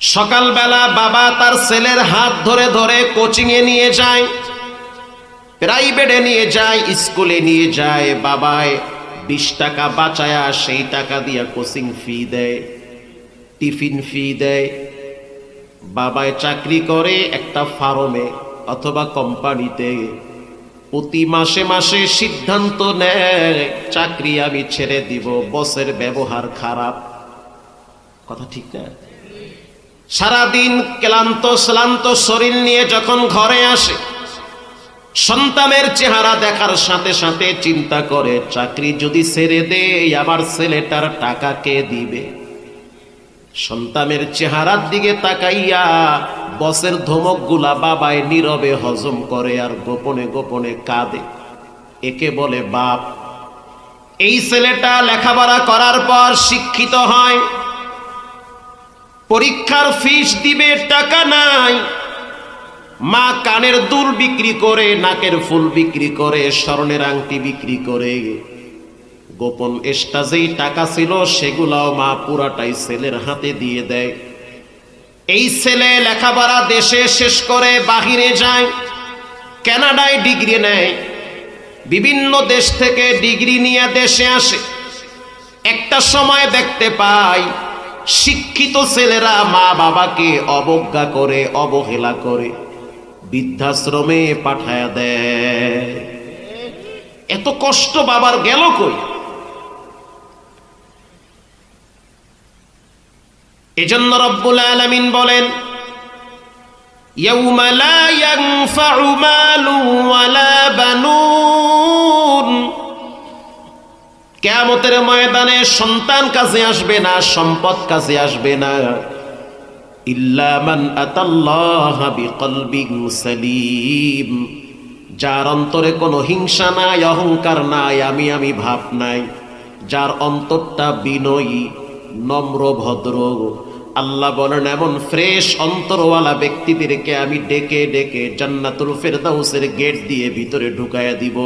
সকালবেলা বাবা তার ছেলের হাত ধরে ধরে কোচিংয়ে নিয়ে যায়, প্রাইভেটে নিয়ে যায়, স্কুলে নিয়ে যায়। বাবায় 20 টাকা বাঁচায়া সেই টাকা দিয়া কোচিং ফি দেয়, টিফিন ফি দেয়। বাবায় চাকরি করে একটা ফার্মে অথবা কোম্পানিতে। প্রতি মাসে মাসে সিদ্ধান্ত নেয় চাকরি আমি ছেড়ে দিব, বসের ব্যবহার খারাপ। কথা ঠিক না? সারাদিন ক্লান্ত শ্লান্ত শরীর নিয়ে যখন ঘরে আসে, সন্তানের চেহারা দেখার সাথে সাথে চিন্তা করে, চাকরি যদি ছেড়ে দেই আমার ছেলেটার টাকা কে দিবে? সন্তানের চেহারার দিকে তাকাইয়া বসের ধমকগুলা বাবায় নীরবে হজম করে আর গোপনে গোপনে কাঁদে। একে বলে বাপ। এই ছেলেটা লেখাপড়া করার পর শিক্ষিত হয়, পরীক্ষার ফিস দিবে, টাকা নাই। মা কানের দুল বিক্রি করে, নাকের ফুল বিক্রি করে, স্বর্ণের আংটি বিক্রি করে, গোপন স্টাজেই টাকা ছিল সেগুলাও মা পুরাটাই ছেলের হাতে দিয়ে দেয়। এই ছেলে লেখাপড়া দেশে শেষ করে বাহিরে যায়, কানাডায় ডিগ্রি নেয়, বিভিন্ন দেশ থেকে ডিগ্রি নিয়ে দেশে আসে। একটা সময় দেখতে পাই শিক্ষিত ছেলেরা মা বাবাকে অবজ্ঞা করে, অবহেলা করে, বৃদ্ধাশ্রমে পাঠায়া দেয়। এত কষ্ট বাবার গেল কই? এজন্য রব্বুল আলামিন বলেন, ইয়াউমা লা ইয়ানফাউ মালু ওয়ালা বানুন। কিয়ামতের ময়দানে সন্তান কাছে আসবে না, সম্পদ কাছে আসবে না, ইল্লা মান আতাল্লাহা বিকলবিন সালিম। যার অন্তরে কোনো হিংসা নাই, অহংকার নাই, আমি ভাব নাই, যার অন্তরটা বিনয়ী, নম্র, ভদ্র। আল্লাহ বলেন এমন ফ্রেশ অন্তরওয়ালা ব্যক্তিদেরকে আমি ডেকে ডেকে জান্নাতুল ফেরদাউসের গেট দিয়ে ভিতরে ঢুকায়া দিব।